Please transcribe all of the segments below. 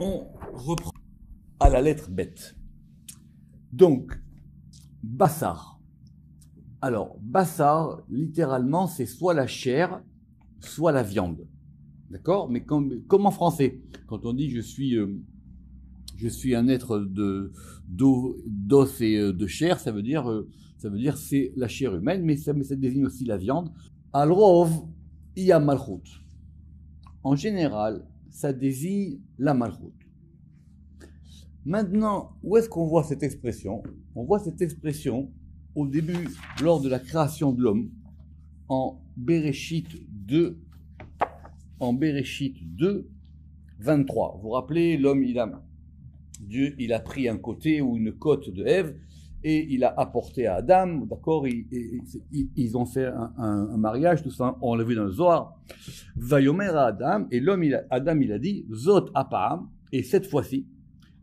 On reprend à la lettre bête. Donc, bassar. Alors, bassar, littéralement, c'est soit la chair, soit la viande. D'accord? Mais comme en français, quand on dit je suis un être d'os et de chair, ça veut dire c'est la chair humaine, mais ça désigne aussi la viande. Al-Rov, il y a Malchut. En général, ça désigne la Malchut. Maintenant, où est-ce qu'on voit cette expression? On voit cette expression au début, lors de la création de l'homme, en Bereshit 2, 23. Vous vous rappelez, l'homme, Dieu, il a pris un côté ou une côte de Ève et il a apporté à Adam, d'accord, ils ont fait un mariage, tout ça, on l'a vu dans le Zohar. Vayomer à Adam, et l'homme, Adam, il a dit, Zot apa'am, et cette fois-ci,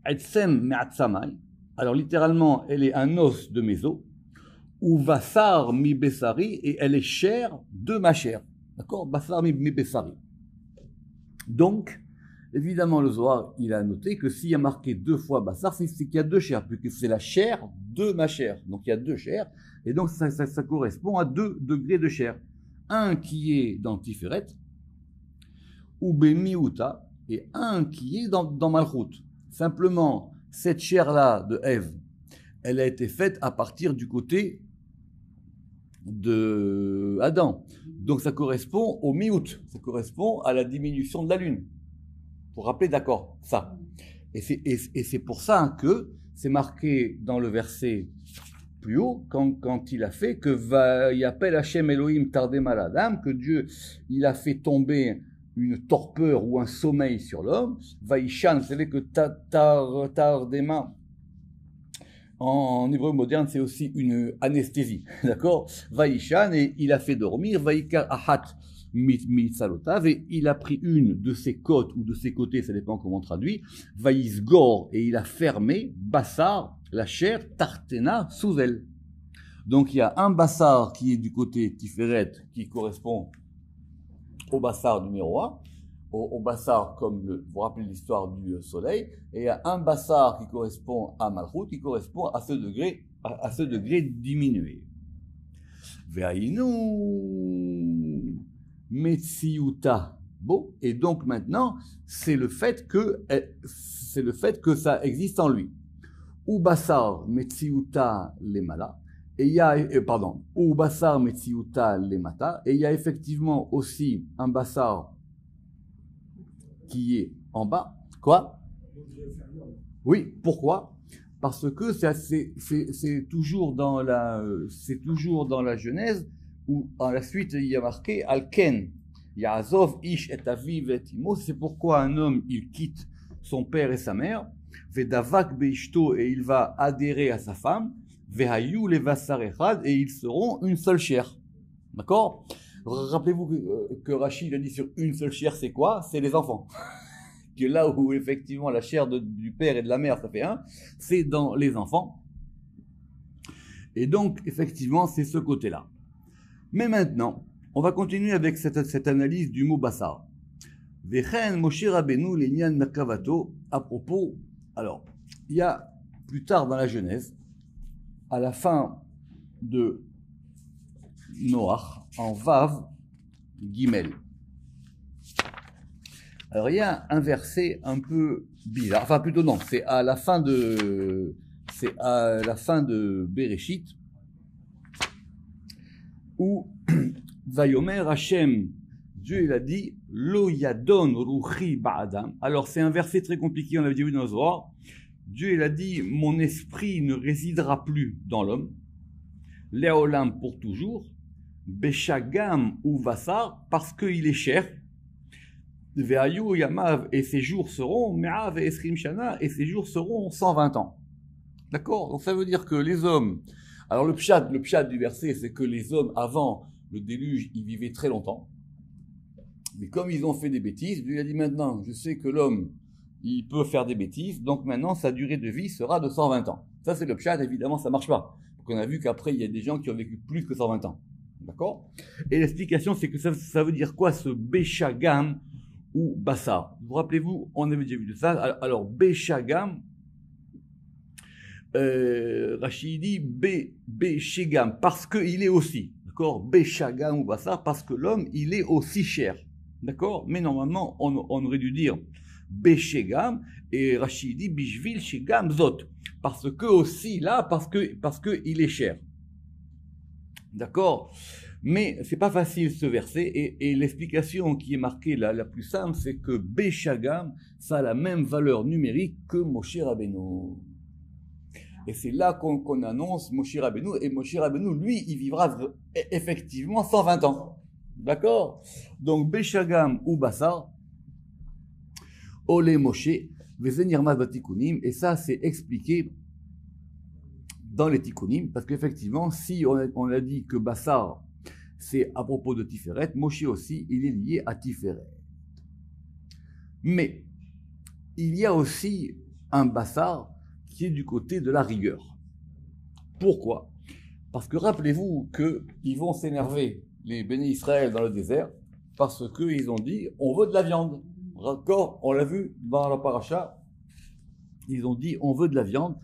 Etsem me'atsamai, alors littéralement, elle est un os de mes os, ou Vassar mi Bessari, et elle est chair de ma chair, d'accord, Vassar mi Bessari. Donc, évidemment, le Zohar, il a noté que s'il y a marqué deux fois Bassar, c'est qu'il y a deux chairs, puisque c'est la chair de ma chair. Donc, il y a deux chairs, et donc ça correspond à 2 degrés de chair. Un qui est dans Tiferet, ou Bemiuta, et un qui est dans Malchut. Simplement, cette chair-là de Ève, elle a été faite à partir du côté de Adam. Donc, ça correspond au Miout, ça correspond à la diminution de la lune. Pour rappeler, d'accord, ça. Et c'est pour ça que c'est marqué dans le verset plus haut, quand il a fait que Vayapel Hashem Elohim tardem al Adam, que Dieu, il a fait tomber une torpeur ou un sommeil sur l'homme. Vaishan, vous savez que tardema, en hébreu moderne, c'est aussi une anesthésie, d'accord? Vaishan, et il a fait dormir, Vaikar Ahat, Mitzalotav, et il a pris une de ses côtes ou de ses côtés, ça dépend comment on traduit, Vaisgor, et il a fermé Bassar, la chair, Tartena, sous elle. Donc il y a un Bassar qui est du côté Tiferet, qui correspond au Bassar numéro 1, au Bassar comme vous vous rappelez l'histoire du soleil, et il y a un Bassar qui correspond à Malchut, qui correspond à ce degré diminué. Ve'ainu Metsiuta. Bon, et donc maintenant, c'est le fait que ça existe en lui. Ou Bassar Metsiuta Lemala, et il y a, ou Bassar Metsiuta Lemata, et il y a effectivement aussi un Bassar qui est en bas. Quoi? Oui, pourquoi? Parce que c'est toujours dans la Genèse où à la suite il y a marqué Alken, Yaazov ish et aviv et imo, c'est pourquoi un homme il quitte son père et sa mère, Vedavak beishto, et il va adhérer à sa femme, Vehayu levasar echad, et ils seront une seule chair. D'accord? Rappelez-vous que Rachid a dit sur une seule chair, c'est quoi? C'est les enfants. Que là où effectivement la chair du père et de la mère, ça fait un, c'est dans les enfants. Et donc, effectivement, c'est ce côté-là. Mais maintenant, on va continuer avec cette analyse du mot Bassar. Vechen Moshe Rabbeinu Lenyan Merkavato, à propos, alors, il y a plus tard dans la Genèse, à la fin de Noach, en Vav, Gimel. Alors il y a un verset un peu bizarre, enfin plutôt non, c'est à la fin de Bereshit, où Vayomer Hashem, Dieu il a dit Lo yadon ruchi ba'adam. Alors c'est un verset très compliqué, on l'avait déjà vu dans le Zohar. Dieu il a dit mon esprit ne résidera plus dans l'homme, Léolam pour toujours, Beshagam ou Vassar, parce qu'il est chair. Ve'ayu yamav, et ses jours seront me'av et esrim shana, et ses jours seront 120 ans. D'accord? Donc ça veut dire que les hommes, alors le pshat du verset, c'est que les hommes avant le déluge, ils vivaient très longtemps. Mais comme ils ont fait des bêtises, Dieu a dit maintenant, je sais que l'homme, il peut faire des bêtises, donc maintenant sa durée de vie sera de 120 ans. Ça c'est le pshat, évidemment ça marche pas. Donc on a vu qu'après il y a des gens qui ont vécu plus que 120 ans. D'accord? Et l'explication c'est que ça veut dire quoi ce Béchagam ou Bassar. Vous rappelez-vous, on avait déjà vu de ça. Alors, Béchagam, Rachid dit Béchagam, parce qu'il est aussi. D'accord? Béchagam ou Bassar, parce que l'homme, il est aussi cher. D'accord? Mais normalement, on aurait dû dire Béchagam, et Rachid dit Bishvil Shegam Zot. Parce que aussi là, parce que il est cher. D'accord? Mais c'est pas facile ce verset, et l'explication qui est marquée là, la plus simple, c'est que Béchagam, ça a la même valeur numérique que Moshe Rabbeinu. Et c'est là qu'on annonce Moshe Rabbeinu, et Moshe Rabbeinu, lui, il vivra effectivement 120 ans. D'accord? Donc Béchagam ou Bassar, Ole Moshe, Vezenirmas Batikunim, et ça c'est expliqué dans les Tikkunim, parce qu'effectivement, si on a dit que Bassar, c'est à propos de Tiferet, Moshe aussi, il est lié à Tiferet. Mais, il y a aussi un Bassar qui est du côté de la rigueur. Pourquoi? Parce que rappelez-vous qu'ils vont s'énerver, les bénis Israël dans le désert, parce qu'ils ont dit, on veut de la viande. D'accord? On l'a vu dans la paracha, ils ont dit, on veut de la viande.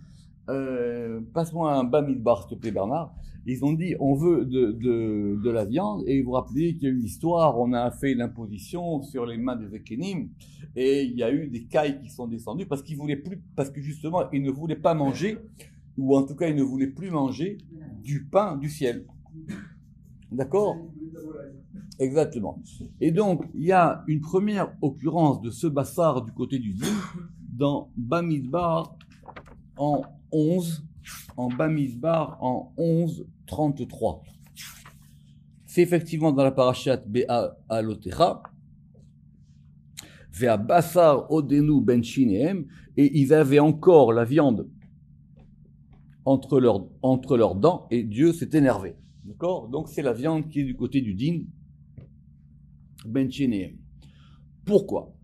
Passe-moi un Bamidbar, s'il te plaît, Bernard. Ils ont dit, on veut de la viande, et vous vous rappelez qu'il y a eu une histoire, on a fait l'imposition sur les mains des Ekenim, et il y a eu des cailles qui sont descendues, parce qu'ils voulaient plus, parce que justement, ils ne voulaient pas manger, ou en tout cas, ils ne voulaient plus manger du pain du ciel. D'accord? Exactement. Et donc, il y a une première occurrence de ce Bassar du côté du Din, dans Bamidbar, en 11, en Bamidbar, en 11, 33. C'est effectivement dans la parashat Be'a Alotecha, Ve'a Bassar Odenu Ben Shinehem, et ils avaient encore la viande entre leurs dents, et Dieu s'est énervé. D'accord? Donc c'est la viande qui est du côté du Din, Ben Shinehem. Pourquoi?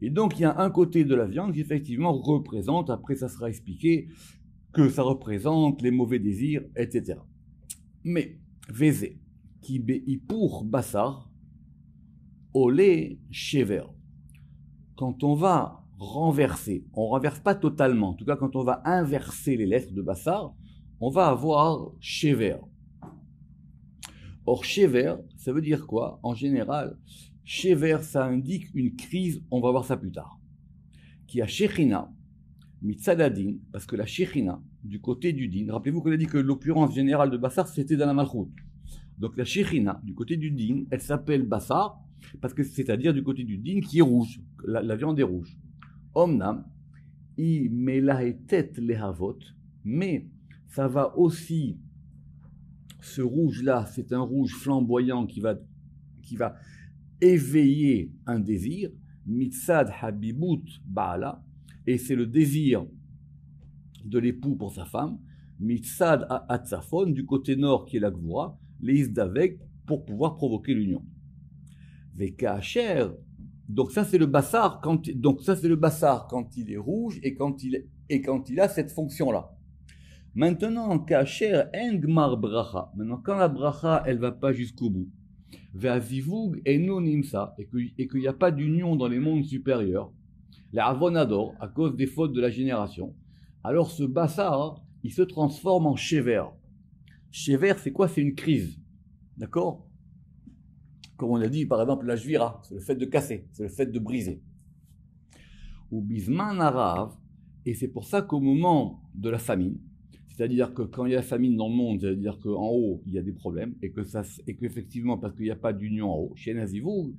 Et donc, il y a un côté de la viande qui, effectivement, représente, après ça sera expliqué, que ça représente les mauvais désirs, etc. Mais, Vézé, qui pour Bassar, Olé, Shever. Quand on va renverser, on ne renverse pas totalement, en tout cas, quand on va inverser les lettres de Bassar, on va avoir Shever. Or, Shever, ça veut dire quoi? En général, Shever, ça indique une crise, on va voir ça plus tard. Qui a Shechina, Mitzadadin, parce que la Shechina, du côté du Din, rappelez-vous qu'on a dit que l'occurrence générale de Bassar, c'était dans la Malchut. Donc la Shechina, du côté du Din, elle s'appelle Bassar, parce que c'est-à-dire du côté du Din qui est rouge, la viande est rouge. Omnam, I melahetet lehavot, mais ça va aussi, ce rouge-là, c'est un rouge flamboyant qui va éveiller un désir, mitzad habibut ba'ala, et c'est le désir de l'époux pour sa femme, mitzad atzafon, du côté nord qui est la gvura, les davek, pour pouvoir provoquer l'union. Vekacher, donc ça c'est le bassar quand il est rouge et quand il a cette fonction-là. Maintenant, kacher engmar bracha, maintenant quand la bracha elle va pas jusqu'au bout, Ve'azivug eno nimsa, et qu'il n'y a pas d'union dans les mondes supérieurs, la avonador, à cause des fautes de la génération, alors ce bassar, il se transforme en shever. Shever, c'est quoi? C'est une crise. D'accord? Comme on a dit, par exemple, la jvira, c'est le fait de casser, c'est le fait de briser. Ou bisman arav, et c'est pour ça qu'au moment de la famine, c'est-à-dire que quand il y a la famine dans le monde, c'est-à-dire qu'en haut, il y a des problèmes, et qu'effectivement, parce qu'il n'y a pas d'union en haut, chez Nazivou,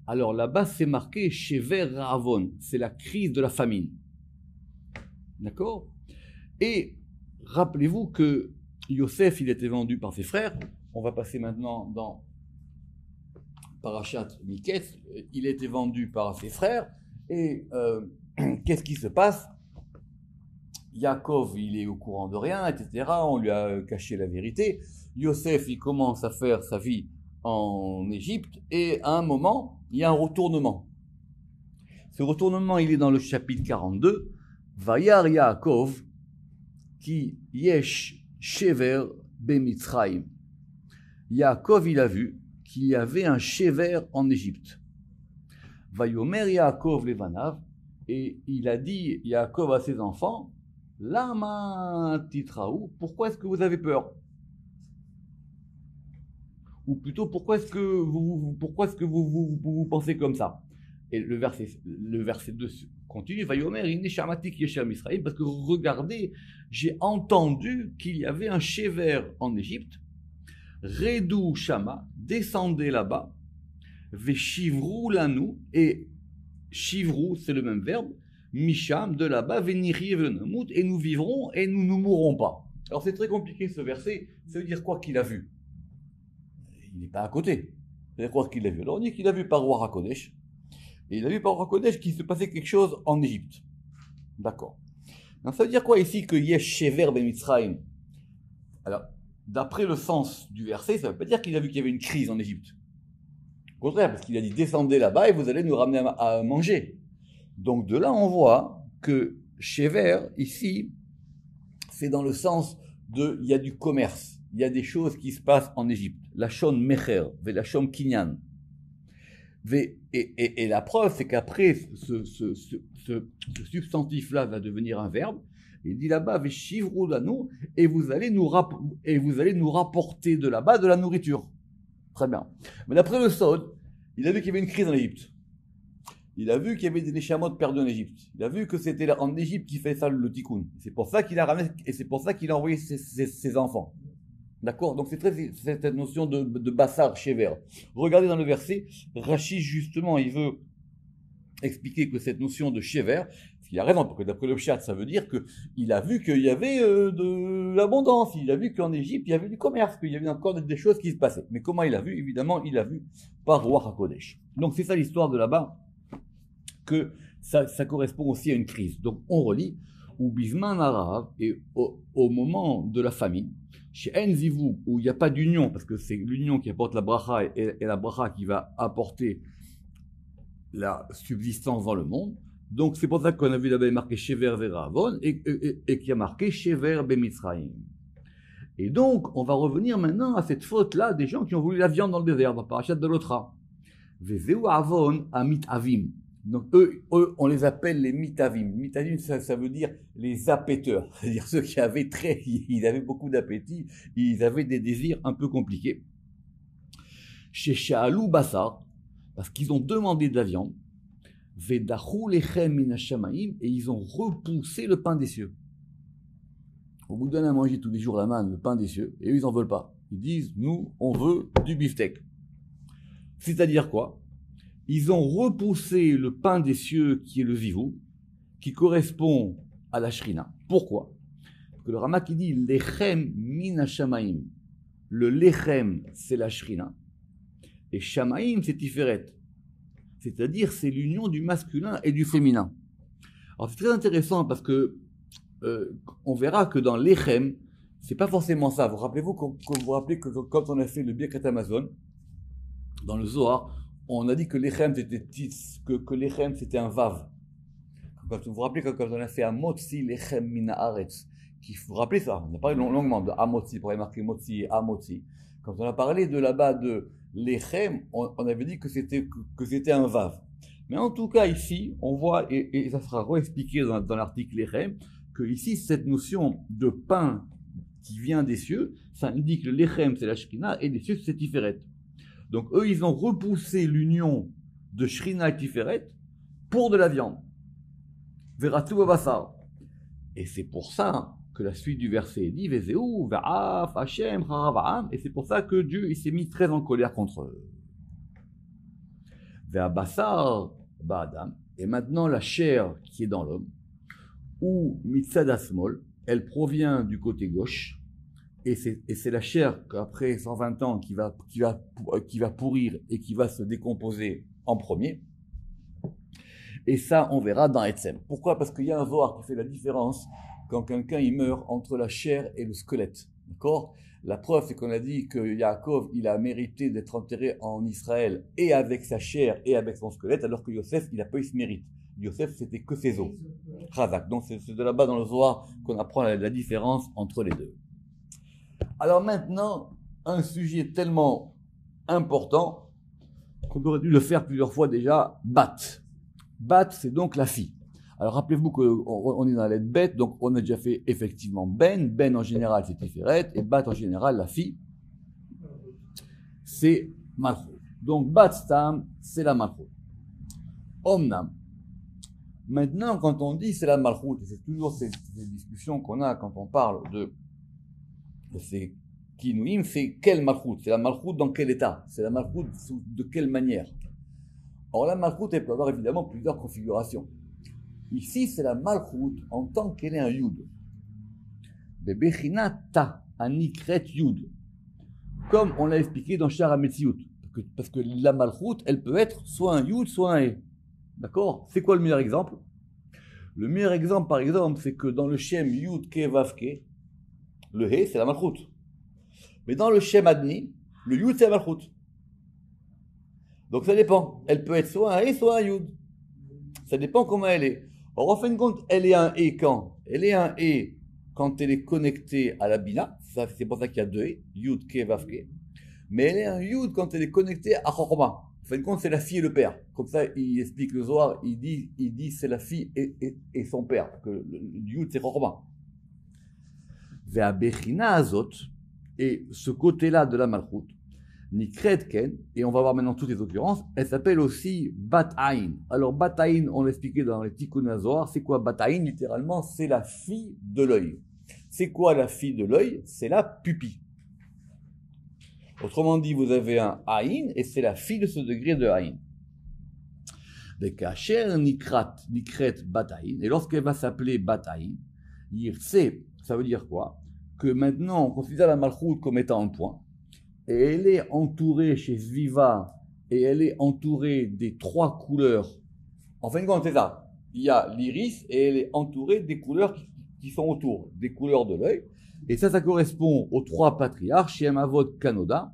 alors là-bas, c'est marqué Shever Ravon, c'est la crise de la famine. D'accord? Et rappelez-vous que Yosef, il était vendu par ses frères. On va passer maintenant dans Parashat Miketz. Il était vendu par ses frères. Et qu'est-ce qui se passe? Yaakov, il est au courant de rien, etc. On lui a caché la vérité. Yosef, il commence à faire sa vie en Égypte. Et à un moment, il y a un retournement. Ce retournement, il est dans le chapitre 42. Vayar Yaakov, qui yesh shever bemitzraim. Yaakov, il a vu qu'il y avait un shever en Égypte. Vayomer Yaakov Levanav, et il a dit Yaakov à ses enfants, Lama titraou, pourquoi est-ce que vous avez peur? Ou plutôt, pourquoi est-ce que vous pensez comme ça? Et le verset 2 continue, Vayomer Ineshamatik Yeshem Israël, parce que regardez, j'ai entendu qu'il y avait un shever en Égypte, Redou Shama, descendez là-bas, Veshivrou Lanou, et Shivrou, c'est le même verbe, Misham, de là-bas, Veniri Venamut, et nous vivrons et nous ne mourrons pas. Alors c'est très compliqué ce verset, ça veut dire quoi qu'il a vu? Il n'est pas à côté. Ça veut dire quoi qu'il a vu? Alors on dit qu'il a vu par Roi HaKodesh, et il a vu par Roi HaKodesh qu'il se passait quelque chose en Égypte. D'accord. Donc ça veut dire quoi ici que Yesh Shever Ben Mitzrayim? Alors, d'après le sens du verset, ça ne veut pas dire qu'il a vu qu'il y avait une crise en Égypte. Au contraire, parce qu'il a dit descendez là-bas et vous allez nous ramener à manger. Donc de là, on voit que Shever, ici, c'est dans le sens de il y a du commerce, il y a des choses qui se passent en Égypte. La Shon Mecher, la Shon Kinyan. Et la preuve, c'est qu'après, ce substantif-là va devenir un verbe. Il dit là-bas, et vous allez nous rapporter de là-bas de la nourriture. Très bien. Mais d'après le Sod, il a vu qu'il y avait une crise en Égypte. Il a vu qu'il y avait des Neshamot perdus en Égypte. Il a vu que c'était en Égypte qu'il fait ça le tikkun. C'est pour ça qu'il a ramené, et c'est pour ça qu'il a envoyé ses enfants. D'accord? Donc c'est cette notion de Bassar Shever. Regardez dans le verset, Rachid justement, il veut expliquer que cette notion de Shever, il a raison, parce que d'après le Pshat, ça veut dire qu'il a vu qu'il y avait de l'abondance, il a vu qu'en Égypte, il y avait du commerce, qu'il y avait encore des choses qui se passaient. Mais comment il a vu? Évidemment, il a vu par Roi HaKodesh. Donc c'est ça l'histoire de là-bas, que ça correspond aussi à une crise. Donc on relit, ou Bisman Arav, et au moment de la famine, chez Enzivu, où il n'y a pas d'union, parce que c'est l'union qui apporte la bracha, et la bracha qui va apporter la subsistance dans le monde. Donc c'est pour ça qu'on a vu là-bas marqué Shever Veravon et qui a marqué Shever Bemitzraim. Et donc on va revenir maintenant à cette faute-là des gens qui ont voulu la viande dans le désert, dans Parashat de l'Otra. Vezeu Avon Amit Avim. Donc eux, on les appelle les mitavim. Mitavim, ça veut dire les appéteurs, c'est-à-dire ceux qui avaient ils avaient beaucoup d'appétit, ils avaient des désirs un peu compliqués. Chez Sha'alou Bassar, parce qu'ils ont demandé de la viande, Vedachou lechem minashamaim, et ils ont repoussé le pain des cieux. On vous donne à manger tous les jours la manne, le pain des cieux, et eux ils n'en veulent pas. Ils disent, nous, on veut du beefsteak. C'est-à-dire quoi? Ils ont repoussé le pain des cieux qui est le vivou, qui correspond à la shrina. Pourquoi? Parce que le Rama qui dit lechem minashamaim. Le lechem, c'est la shrina. Et shamaim, c'est tiferet. C'est-à-dire, c'est l'union du masculin et du féminin. Alors, c'est très intéressant parce que on verra que dans l'Echem, c'est pas forcément ça. Vous rappelez-vous que quand on a fait le Birkat Amazon, dans le Zohar, on a dit que l'Echem c'était un vav. Quand vous vous rappelez quand on a fait Amotzi l'Echem mina aretz, vous vous rappelez ça? On a parlé longuement de Amotzi, pour marquer Motzi et Amotzi. Quand on a parlé de là-bas de l'Echem, on avait dit que c'était un vav. Mais en tout cas, ici, on voit, et ça sera réexpliqué dans l'article l'Echem, que ici, cette notion de pain qui vient des cieux, ça indique que l'Echem, c'est la Shekhinah, et les cieux, c'est Tiferet. Donc, eux, ils ont repoussé l'union de Shekhinah et Tiferet pour de la viande. Veratu Bassar. Et c'est pour ça que la suite du verset dit Vezeu, Va'af, Hashem, Harava'am, et c'est pour ça que Dieu il s'est mis très en colère contre eux. Ve'abassar Ba'adam, et maintenant la chair qui est dans l'homme, ou Mitzad Asmol, elle provient du côté gauche, et c'est la chair qu'après 120 ans qui va pourrir et qui va se décomposer en premier. Et ça, on verra dans Etzem. Pourquoi? Parce qu'il y a un Zohar qui fait la différence quand quelqu'un il meurt entre la chair et le squelette. D'accord? La preuve, c'est qu'on a dit que Yaakov, il a mérité d'être enterré en Israël et avec sa chair et avec son squelette, alors que Yosef, il n'a pas eu ce mérite. Yosef, c'était que ses os. Razak. Donc c'est de là-bas dans le Zohar qu'on apprend la différence entre les deux. Alors maintenant, un sujet tellement important qu'on aurait dû le faire plusieurs fois déjà, bat. Bat, c'est donc la fille. Alors rappelez-vous qu'on est dans la lettre bête, donc on a déjà fait effectivement ben. Ben en général c'est Tiferet, et bat en général la fille, c'est Malchut. Donc bat stam, c'est la Malchut. Omnam. Maintenant, quand on dit c'est la Malchut, c'est toujours ces discussions qu'on a quand on parle de ces Kinouim, c'est quelle Malchut? C'est la Malchut dans quel état? C'est la Malchut de quelle manière? Or la Malchut, elle peut avoir évidemment plusieurs configurations. Ici, c'est la Malchut en tant qu'elle est un Yud. Bebechina ta, anikret Yud. Comme on l'a expliqué dans Shar HaMetziut. Parce que la Malchut, elle peut être soit un Yud, soit un E. D'accord? C'est quoi le meilleur exemple? Le meilleur exemple, par exemple, c'est que dans le Shem Yud Ke Vav Ke, le He, c'est la Malchut. Mais dans le Shem Adni, le Yud, c'est la Malchut. Donc ça dépend. Elle peut être soit un E, soit un Yud. Ça dépend comment elle est. Or, en fin de compte, elle est un E quand? Elle est un E quand elle est connectée à la Bina. C'est pour ça qu'il y a deux E, Yud, Ke, Vav, Ke. Mais elle est un Yud quand elle est connectée à Chorma. En fin de compte, c'est la fille et le père. Comme ça, il explique le Zohar, il dit c'est la fille et son père. Parce que le Yud, c'est Chorma. Ve'abechina azot, et ce côté-là de la Malchut, Nikret Ken, et on va voir maintenant toutes les occurrences, elle s'appelle aussi Bat Ain. Alors Bat Ain, on l'a expliqué dans les Tikkun HaZohar, c'est quoi Bat Ain? Littéralement, c'est la fille de l'œil. C'est quoi la fille de l'œil? C'est la pupille. Autrement dit, vous avez un Ain, et c'est la fille de ce degré de Ain. Kacher Nikret Bat Ain, et lorsqu'elle va s'appeler Bat Ain, Yirse, ça veut dire quoi? Que maintenant, on considère la Malchut comme étant un point, et elle est entourée chez Zviva, et elle est entourée des trois couleurs. En fin de compte, c'est ça. Il y a l'iris, et elle est entourée des couleurs qui sont autour, des couleurs de l'œil. Et ça correspond aux trois patriarches, Shem, Avot, Kanoda.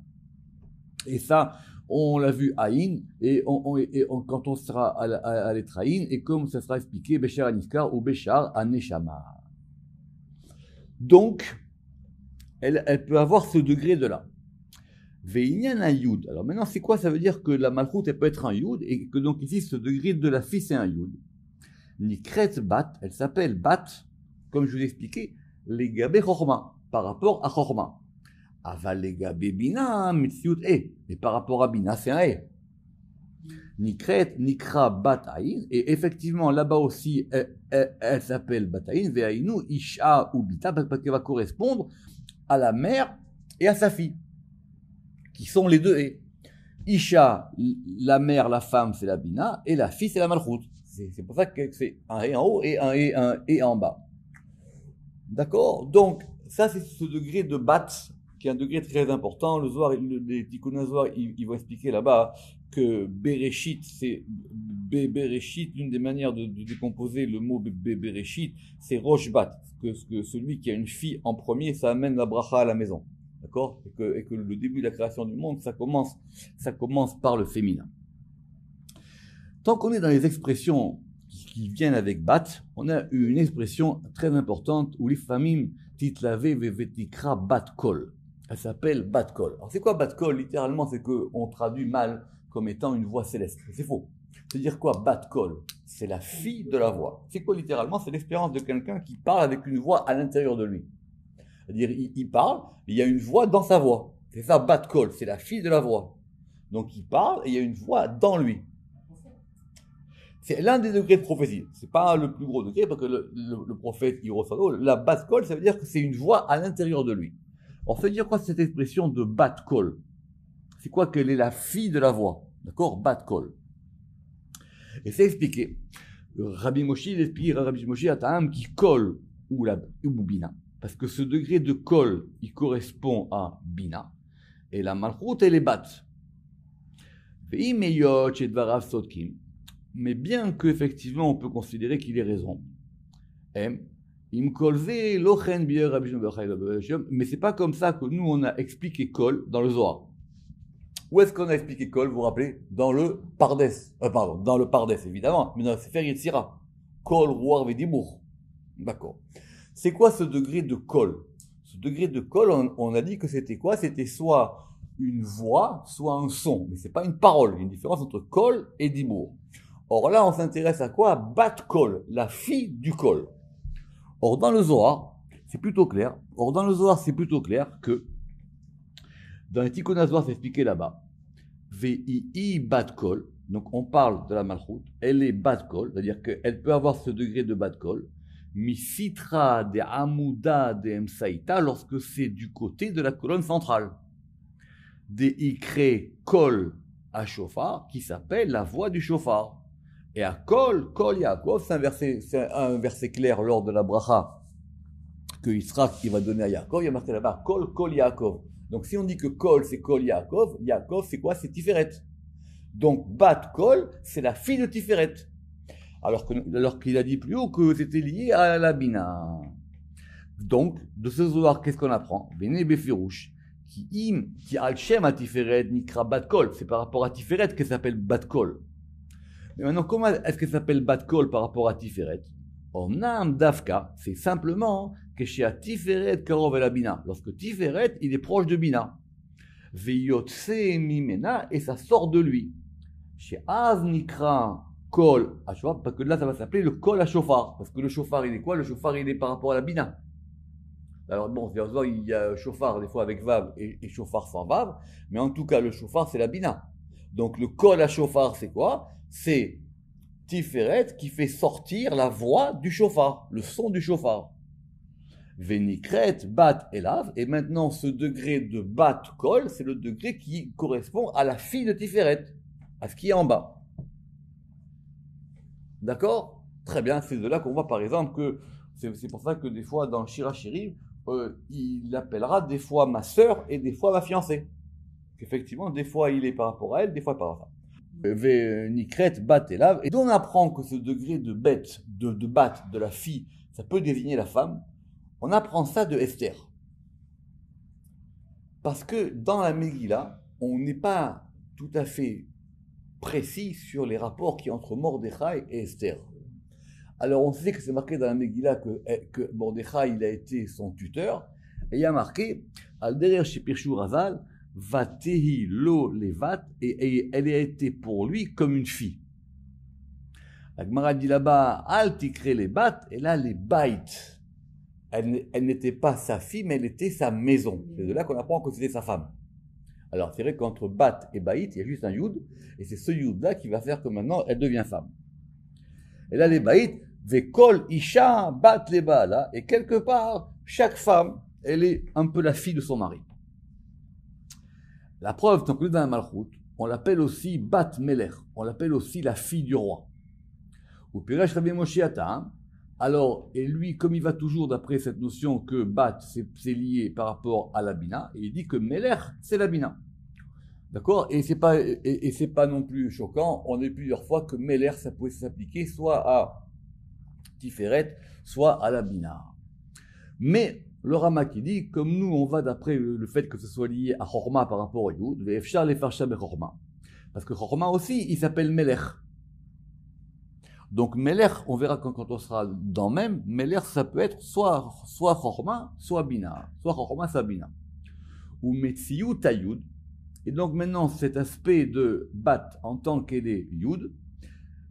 Et ça, on l'a vu à Aïn, et quand on sera à l'être Aïn, et comme ça sera expliqué, Béchar Anifkar ou Béchar Aneshama. Donc, elle peut avoir ce degré de là. Ve'inyan un Yud. Alors maintenant, c'est quoi? Ça veut dire que la Malchut, elle peut être un Yud, et que donc ici, ce degré de la fille, c'est un Yud. Nikret Bat, elle s'appelle Bat, comme je vous l'ai expliqué, les Gabé Chorma, par rapport à Chorma. Aval les Gabé Bina, Mitziut E, et par rapport à Bina, c'est un E. Nikret, Nikra Bat Aïn, et effectivement, là-bas aussi, elle s'appelle Bat Aïn, Ve'aïnu Isha ou Bita, parce qu'elle va correspondre à la mère et à sa fille, qui sont les deux E. Isha, la mère, la femme, c'est la Bina, et la fille, c'est la Malchut. C'est pour ça que c'est un E en haut et un E en bas. D'accord? Donc, ça, c'est ce degré de Bat, qui est un degré très important. Le Zohar, les Tikkun HaZohar, ils vont expliquer là-bas que Bereshit, c'est Bereshit, l'une des manières de décomposer le mot Bereshit, c'est Rosh Bat, que celui qui a une fille en premier, ça amène la bracha à la maison. D'accord? Et que le début de la création du monde, ça commence par le féminin. Tant qu'on est dans les expressions qui viennent avec bat, on a une expression très importante où l'ifamim titlave vevetikra bat kol. Elle s'appelle bat kol. Alors c'est quoi bat kol? Littéralement, c'est qu'on traduit mal comme étant une voix céleste. C'est faux. C'est-à-dire quoi bat kol? C'est la fille de la voix. C'est quoi littéralement? C'est l'expérience de quelqu'un qui parle avec une voix à l'intérieur de lui. C'est-à-dire il parle, il y a une voix dans sa voix. C'est ça bat kol, c'est la fille de la voix. Donc il parle et il y a une voix dans lui. C'est l'un des degrés de prophétie. C'est pas le plus gros degré parce que le prophète il reçoit la bat kol, ça veut dire que c'est une voix à l'intérieur de lui. On fait dire quoi cette expression de bat kol? C'est quoi qu'elle est la fille de la voix? D'accord? Bat kol. Et c'est expliqué. Rabbi Moshe, il explique Rabbi Moshe à Ta'am qui colle ou Bina. Parce que ce degré de kol, il correspond à Bina. Et la Malchut, elle est bat. Mais bien qu'effectivement, on peut considérer qu'il ait raison. Mais c'est pas comme ça que nous, on a expliqué kol dans le Zohar. Où est-ce qu'on a expliqué kol, vous vous rappelez? Dans le Pardes. Dans le Pardes, évidemment, mais dans le Sefer Yetzira. Kol, Ruar, Vedibur. D'accord. C'est quoi ce degré de kol? Ce degré de kol, on a dit que c'était quoi? C'était soit une voix, soit un son. Mais c'est pas une parole. Il y a une différence entre kol et dibur. Or là, on s'intéresse à quoi? Bat kol, la fille du kol. Or dans le Zohar, c'est plutôt clair. Que dans les Tikkun HaZohar, c'est expliqué là-bas. Vei bat kol. Donc on parle de la malchut. Elle est bat kol, c'est-à-dire qu'elle peut avoir ce degré de bat kol. Mi sitra de amuda de emsaïta lorsque c'est du côté de la colonne centrale. Des ikre kol à shofar qui s'appelle la voix du shofar. Et à kol Yaakov, c'est un verset clair lors de la bracha que Yitzhak qui va donner à Yaakov. Il y a marqué là-bas kol Yaakov. Donc si on dit que kol c'est kol Yaakov, Yaakov c'est quoi? C'est Tiferet. Donc bat kol c'est la fille de Tiferet. Alors qu'il a dit plus haut que c'était lié à la Bina. Donc, de ce Zohar, qu'est-ce qu'on apprend? Bene Befirouche, qui a le shem à Tiferet, nikra bat kol. C'est par rapport à Tiferet qu'elle s'appelle bat kol. Mais maintenant, comment est-ce qu'elle s'appelle bat kol par rapport à Tiferet? Onam Dafka, c'est simplement que chez Tiferet karov el Bina. Lorsque Tiferet, il est proche de Bina. Veyotse mimena, et ça sort de lui. Chez Az nikra kol à shofar, parce que là ça va s'appeler le kol à shofar, parce que le shofar il est quoi? Le shofar il est par rapport à la bina. Alors bon, il y a shofar des fois avec vav et shofar sans vav, mais en tout cas le shofar c'est la bina. Donc le kol à shofar c'est quoi? C'est Tiferet qui fait sortir la voix du shofar, le son du shofar. Venikret bat elav, et maintenant ce degré de bat kol c'est le degré qui correspond à la fille de Tiferet, à ce qui est en bas. D'accord? Très bien, c'est de là qu'on voit par exemple que c'est pour ça que des fois dans Shira Shirim, il appellera des fois ma sœur et des fois ma fiancée. Effectivement, des fois il est par rapport à elle, des fois par rapport à elle. Nikret, bat et lave. Et donc on apprend que ce degré de bête, de bat, de la fille, ça peut désigner la femme. On apprend ça de Esther. Parce que dans la Megillah, on n'est pas tout à fait précis sur les rapports qui entre Mordechai et Esther. Alors on sait que c'est marqué dans la Megillah que Mordechai il a été son tuteur, et il y a marqué Al derer shepirshu Razal vatehi lo levat, et elle a été pour lui comme une fille. La Gemara dit là-bas Al tikre les bat, et là les bait. Elle n'était pas sa fille, mais elle était sa maison. C'est de là qu'on apprend que c'était sa femme. Alors, c'est vrai qu'entre bat et baït, il y a juste un yud, et c'est ce yud-là qui va faire que maintenant, elle devient femme. Et là, les baït, vekol isha bat les là, et quelque part, chaque femme, elle est un peu la fille de son mari. La preuve, tant que dans la Malchut, on l'appelle aussi bat meler, on l'appelle aussi la fille du roi. Ou Piresh Rabbi Moshe Ata, alors, et lui, comme il va toujours d'après cette notion que bat, c'est lié par rapport à la bina, et il dit que meler, c'est la bina. D'accord? Et c'est pas non plus choquant. On a eu plusieurs fois que Meler, ça pouvait s'appliquer soit à Tiferet, soit à la Bina. Mais le Rama qui dit, comme nous, on va d'après le fait que ce soit lié à Chorma par rapport au Yud, Ve'efshar lefarsha bechorma. Parce que Chorma aussi, il s'appelle Meler. Donc Meler, on verra quand on sera dans même, Meler, ça peut être soit Chorma, soit Bina. Soit Chorma, soit Bina. Ou Metziyu Tayud. Et donc maintenant, cet aspect de bat en tant qu'elle est yud,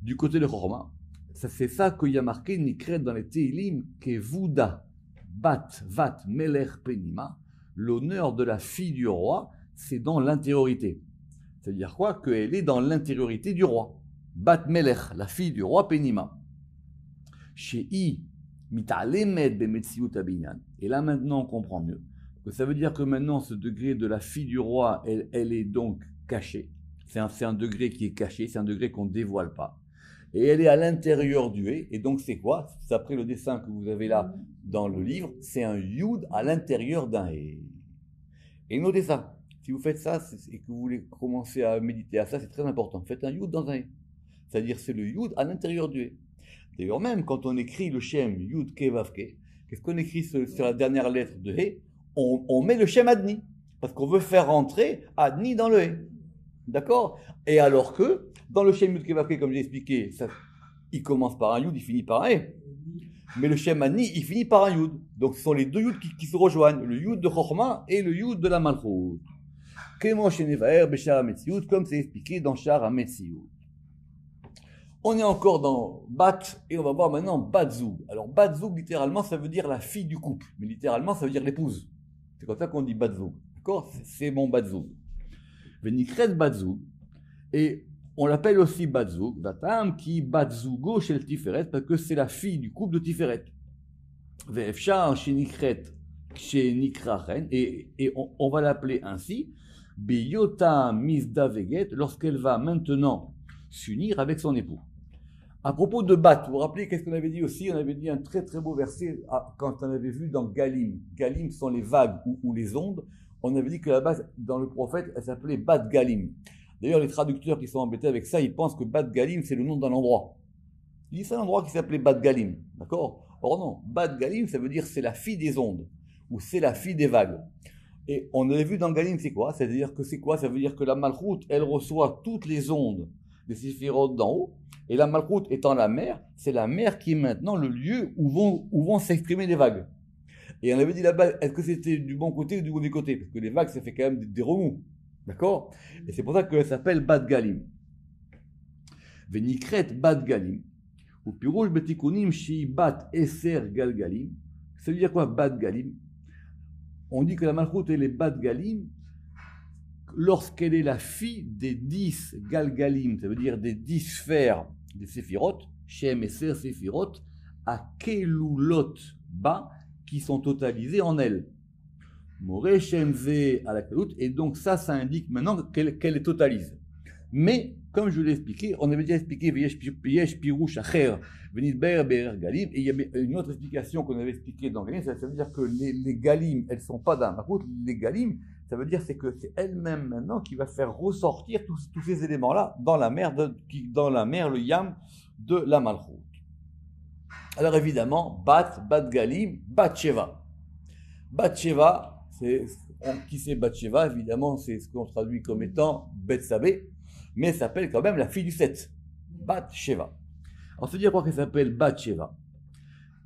du côté de Chorma, c'est ça qu'il y a marqué, Nikret dans les Teilim, Kevuda, bat, vat, meler, penima, l'honneur de la fille du roi, c'est dans l'intériorité. C'est-à-dire quoi? Qu'elle est dans l'intériorité du roi. Bat meler, la fille du roi, penima. Shei, mitalemet bemetziut abinyan. Et là maintenant, on comprend mieux. Que ça veut dire que maintenant, ce degré de la fille du roi, elle est donc cachée. C'est un degré qui est caché, c'est un degré qu'on ne dévoile pas. Et elle est à l'intérieur du hé. Et donc, c'est quoi? C'est après le dessin que vous avez là dans le livre, c'est un yud à l'intérieur d'un hé. Et notez ça. Si vous faites ça et que vous voulez commencer à méditer à ça, c'est très important. Faites un yud dans un hé. C'est-à-dire, c'est le yud à l'intérieur du hé. D'ailleurs, même quand on écrit le shem yud ke vav ke, qu'est-ce qu'on écrit sur la dernière lettre de hé? On met le shem adni, parce qu'on veut faire rentrer adni dans le hé. D'accord? Et alors que, dans le shem yud kevavke, comme j'ai expliqué, il commence par un yud, il finit par un hé. Mais le shem adni, il finit par un yud. Donc ce sont les deux yud qui se rejoignent, le yud de Chochma et le yud de la Malchut. comme c'est expliqué dans Shar HaMetziut. On est encore dans Bat, et on va voir maintenant Bat-Zoug. Alors Bat-Zoug, littéralement, ça veut dire la fille du couple, mais littéralement, ça veut dire l'épouse. C'est comme ça qu'on dit Bat-Zoug. D'accord? C'est mon Bat-Zoug. Venikret Bat-Zoug, et on l'appelle aussi Bat-Zoug, Vatam qui Bat-Zougo chez le Tiferet, parce que c'est la fille du couple de Tiferet. Ve'efshar shenikret shenikrachen, et on va l'appeler ainsi, Biyota Misda Veget, lorsqu'elle va maintenant s'unir avec son époux. À propos de Bat, vous vous rappelez qu'est-ce qu'on avait dit aussi? On avait dit un très très beau verset quand on avait vu dans Galim. Galim sont les vagues ou les ondes. On avait dit que là-bas, dans le prophète, elle s'appelait Bat Galim. D'ailleurs, les traducteurs qui sont embêtés avec ça, ils pensent que Bat Galim, c'est le nom d'un endroit. Ils disent c'est un endroit qui s'appelait Bat Galim. D'accord? Or non, Bat Galim, ça veut dire c'est la fille des ondes ou c'est la fille des vagues. Et on avait vu dans Galim, c'est quoi? C'est-à-dire que c'est quoi? Ça veut dire que la Malchoute, elle reçoit toutes les ondes des séphirotes d'en haut. Et la Malchoute étant la mer, c'est la mer qui est maintenant le lieu où vont s'exprimer les vagues. Et on avait dit là-bas, est-ce que c'était du bon côté ou du mauvais côté? Parce que les vagues, ça fait quand même des remous. D'accord? Et c'est pour ça qu'elle s'appelle Bat Galim. Venikret Bat Galim. Ou Pirouj Betikunim Shi Bat Eser Galgalim. Ça veut dire quoi Bat Galim? On dit que la Malchoute, elle est Bat Galim lorsqu'elle est la fille des 10 Galgalim, ça veut dire des 10 sphères des Séphirotes, Shem et Ser Séphirot, à Kelulot Ba, qui sont totalisées en elle. Moré Shemze à la Kalut, et donc ça indique maintenant qu'elle est totalise. Mais, comme je l'ai expliqué, on avait déjà expliqué Yesh Pirouch Acher, Venit Ber Ber Galim, et il y avait une autre explication qu'on avait expliquée dans Galim, ça veut dire que les Galim, elles ne sont pas dans la route, les Galim, ça veut dire que c'est elle-même maintenant qui va faire ressortir tous ces éléments-là dans la mer, le Yam de la Malchoute. Alors évidemment, Bat Galim, Bat Sheva. Bat Sheva, qui c'est Bat Sheva? Évidemment, c'est ce qu'on traduit comme étant Bet Sabé, mais elle s'appelle quand même la fille du 7. Bat Sheva. On se dit quoi qu'elle s'appelle Bat Sheva?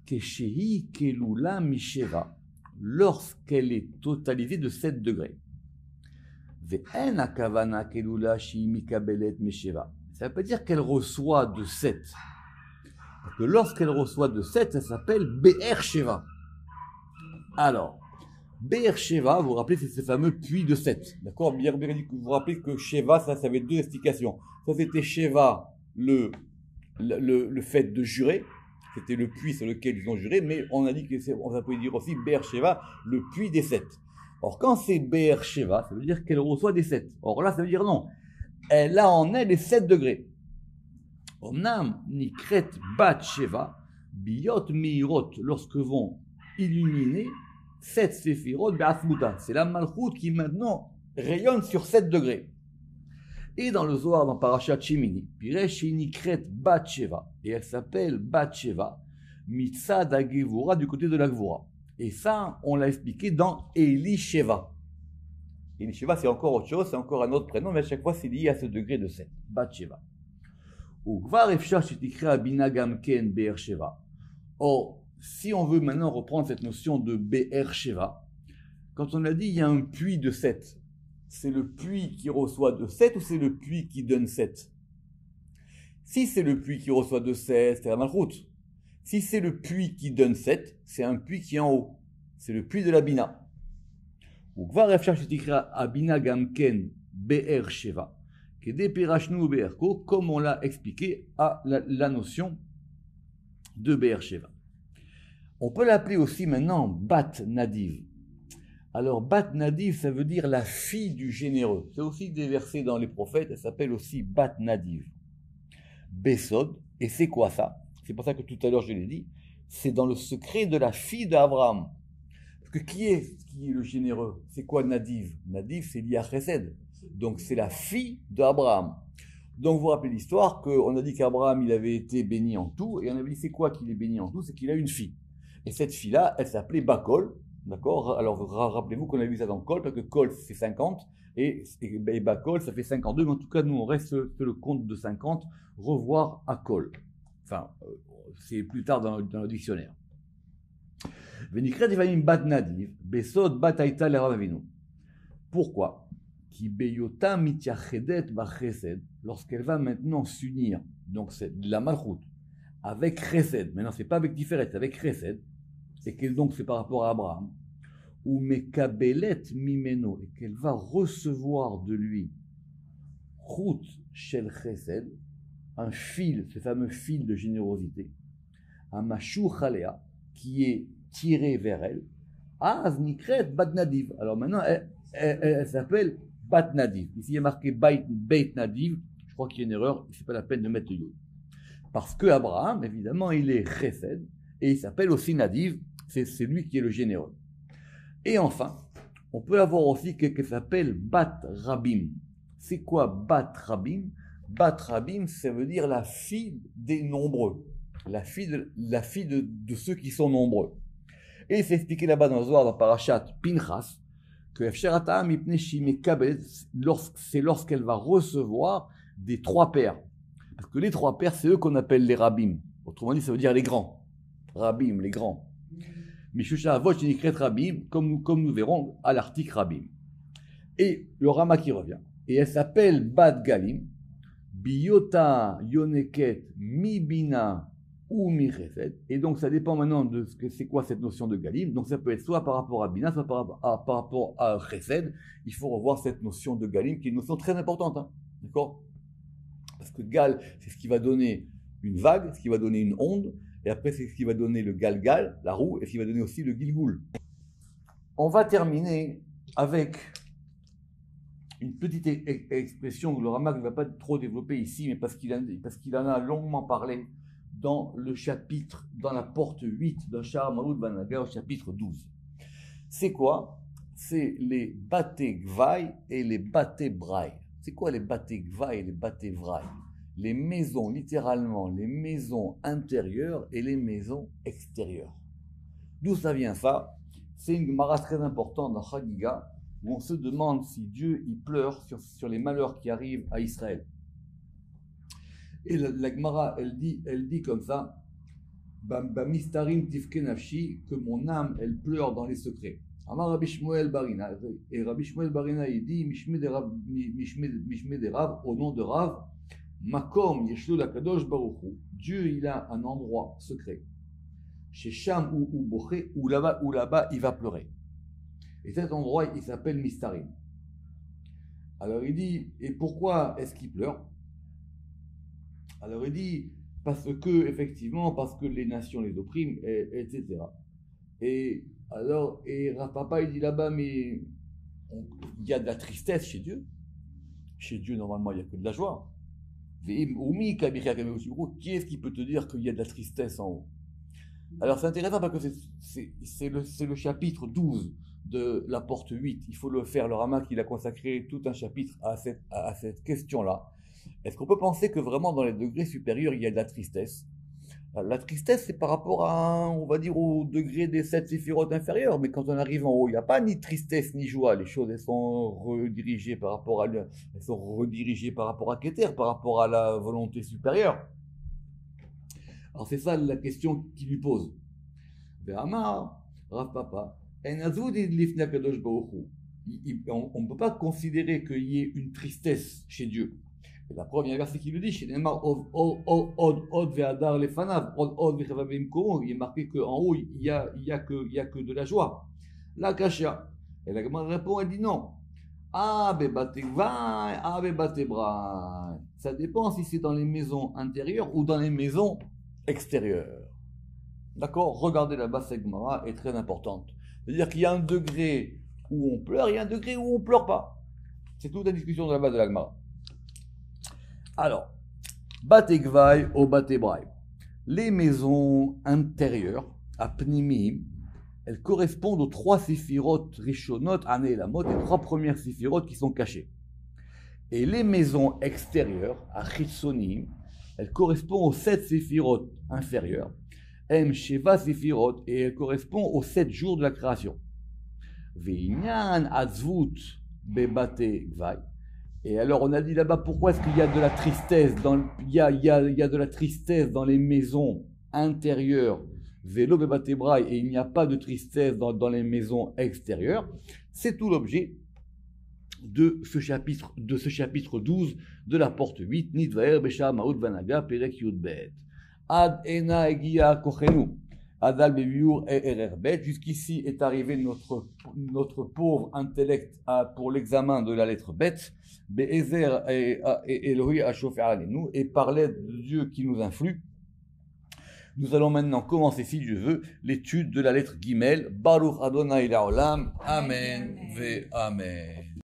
Keshehi Kelula Misheva. Lorsqu'elle est totalisée de 7 degrés. Ça veut pas dire qu'elle reçoit de 7. Parce que lorsqu'elle reçoit de 7, ça s'appelle Be'er Sheva. Alors, Be'er Sheva, vous vous rappelez, c'est ce fameux puits de 7. D'accord? Vous vous rappelez que Sheva, ça avait deux explications. Ça, c'était Sheva, le fait de jurer. C'était le puits sur lequel ils ont juré, mais on a dit que ça peut dire aussi Be'er Sheva, le puits des 7. Or, quand c'est Be'er Sheva, ça veut dire qu'elle reçoit des 7. Or là, ça veut dire non. Elle a en elle les 7 degrés. Onam nikret bat Sheva, biyot meirot, lorsque vont illuminer 7 séphirot be'asmuta. C'est la Malchoute qui maintenant rayonne sur 7 degrés. Et dans le Zohar, dans Parashat Shemini, Piresh nikret bat Sheva, et elle s'appelle bat Sheva, mitzad hagevura, du côté de la Gevura. Et ça, on l'a expliqué dans Elisheva. Elisheva, c'est encore autre chose, c'est encore un autre prénom, mais à chaque fois, c'est lié à ce degré de 7. Bat Sheva. Or, si on veut maintenant reprendre cette notion de Be'er Sheva, quand on a dit il y a un puits de 7, c'est le puits qui reçoit de 7 ou c'est le puits qui donne 7? Si c'est le puits qui reçoit de 7, c'est la Malchoute. Si c'est le puits qui donne 7, c'est un puits qui est en haut. C'est le puits de la Bina. Comme on l'a expliqué à la notion de Be'er Sheva. On peut l'appeler aussi maintenant Bat Nadiv. Alors Bat Nadiv, ça veut dire la fille du généreux. C'est aussi des versets dans les prophètes, elle s'appelle aussi Bat Nadiv. Besod, et c'est quoi ça? C'est pour ça que tout à l'heure je l'ai dit, c'est dans le secret de la fille d'Abraham. Parce que qui est le généreux? C'est quoi Nadiv? Nadiv, c'est lié à Chesed. Donc c'est la fille d'Abraham. Donc vous vous rappelez l'histoire qu'on a dit qu'Abraham il avait été béni en tout, et on avait dit c'est quoi qu'il est béni en tout? C'est qu'il a une fille. Et cette fille-là, elle s'appelait Bakol. D'accord? Alors rappelez-vous qu'on a vu ça dans Kol, parce que Kol c'est 50, et Bakol ça fait 52, mais en tout cas nous on reste sur le compte de 50, revoir à Kol. Enfin, c'est plus tard dans le dictionnaire. Pourquoi? qui beyota mityachedet bachesed, lorsqu'elle va maintenant s'unir, donc c'est la malchut, avec chesed, maintenant c'est pas avec tiferet, c'est avec chesed, et que donc c'est par rapport à Abraham, ou mekabelet mimeno, et qu'elle va recevoir de lui, chut shel chesed, un fil, ce fameux fil de générosité, un mashur chalea, qui est tiré vers elle, az nikret bat nadiv. Alors maintenant, elle s'appelle bat nadiv. Ici, il y a marqué beit nadiv. Je crois qu'il y a une erreur, c'est pas la peine de mettre le yod. Parce que Abraham, évidemment, il est chesed, et il s'appelle aussi nadiv, c'est lui qui est le généreux. Et enfin, on peut avoir aussi quelque chose qui s'appelle bat rabim. C'est quoi bat rabim? Bat rabim, ça veut dire la fille des nombreux, la fille de ceux qui sont nombreux. Et c'est expliqué là-bas dans le Zohar, dans Parashat Pinchas, que c'est lorsqu'elle va recevoir des trois pères. Parce que les trois pères, c'est eux qu'on appelle les rabbim. Autrement dit, ça veut dire les grands. Rabbim, les grands. Mishusha Avot, rabbim, comme nous verrons à l'article rabbim. Et le Rama qui revient. Et elle s'appelle Bat Galim, Biyota Yoneket Mibina ou mi-chesed, et donc ça dépend maintenant de ce que c'est quoi cette notion de galim. Donc ça peut être soit par rapport à bina, soit par rapport à chesed. Il faut revoir cette notion de galim qui est une notion très importante, hein, d'accord? Parce que gal, c'est ce qui va donner une vague, ce qui va donner une onde, et après c'est ce qui va donner le galgal, la roue, et ce qui va donner aussi le gilgoul. On va terminer avec une petite expression que le Ramak ne va pas trop développer ici, mais parce qu'il en a longuement parlé dans le chapitre, dans la porte 8 de Sha'ar Malchut Banaga, au chapitre 12. C'est quoi? C'est les Baté Gvaï et les Baté Braï. C'est quoi les Baté Gvaï et les Baté Vraï? Les maisons, littéralement, les maisons intérieures et les maisons extérieures. D'où ça vient ça? C'est une Gemara très importante dans Chagiga, où on se demande si Dieu il pleure sur les malheurs qui arrivent à Israël. Et la Gemara, elle dit comme ça, Bamistarim tifke nafshi, que mon âme, elle pleure dans les secrets. Amar Rabbi Shmuel Barina, et Rabbi Shmuel Barina, il dit, Mishme de Rav, au nom de Rav, Makom yeshlo lakadosh baruchu, Dieu, il a un endroit secret, chez Sham ou Boché, où là-bas, il va pleurer. Et cet endroit, il s'appelle Mistarim. Alors il dit, et pourquoi est-ce qu'il pleure? Alors il dit, parce que les nations les oppriment, etc. Et alors, Rav Papa, il dit là-bas, mais il y a de la tristesse chez Dieu. Chez Dieu, normalement, il n'y a que de la joie. Qui est-ce qui peut te dire qu'il y a de la tristesse en haut? Alors c'est intéressant parce que c'est le chapitre 12 de la porte 8. Il faut le faire. Le Ramak, il a consacré tout un chapitre à cette question-là. Est-ce qu'on peut penser que vraiment dans les degrés supérieurs, il y a de la tristesse? La tristesse, c'est par rapport à, on va dire, au degré des 7 séphirotes inférieurs. Mais quand on arrive en haut, il n'y a pas ni tristesse ni joie. Les choses, elles sont redirigées par rapport à Keter, par rapport à la volonté supérieure. Alors c'est ça la question qu'il lui pose. Ve'amar, Rav Papa, on ne peut pas considérer qu'il y ait une tristesse chez Dieu. Et la première verset qui lui dit, il est marqué qu'en haut, il y a que de la joie. La Kasha. Et la Gemara répond, elle dit non. Ça dépend si c'est dans les maisons intérieures ou dans les maisons extérieures. D'accord? Regardez là-bas, cette Gemara est très importante. C'est-à-dire qu'il y a un degré où on pleure, il y a un degré où on ne pleure pas. C'est toute la discussion de la base de la Gemara. Alors, Baté Gvaï au Baté Braï. Les maisons intérieures, à Pnimim, elles correspondent aux 3 séphirotes Rishonot, Ané et Lamot, les 3 premières séphirotes qui sont cachées. Et les maisons extérieures, à Chitsonim, elles correspondent aux 7 séphirotes inférieures, M Sheva Séphiroth, et elles correspondent aux 7 jours de la création. Ve'inyan Atzvut Bebaté Gvaï. Et alors, on a dit là-bas, pourquoi est-ce qu'il y a de la tristesse il y a de la tristesse dans les maisons intérieures, Vélo Bebaté Braï, et il n'y a pas de tristesse dans les maisons extérieures. C'est tout l'objet de ce chapitre 12 de la porte 8, Nidvaer Besha Maout Vanaga Perek Yudbet. Ad Ena Egia Kochenu. Adal Bebiur et Bet. Jusqu'ici est arrivé notre pauvre intellect pour l'examen de la lettre Bet. Be'ezer et Elohi Ashofer Alenu. Et par l'aide de Dieu qui nous influe. Nous allons maintenant commencer, si Dieu veut, l'étude de la lettre Gimel. Baruch Adonai La'olam. Amen ve Amen.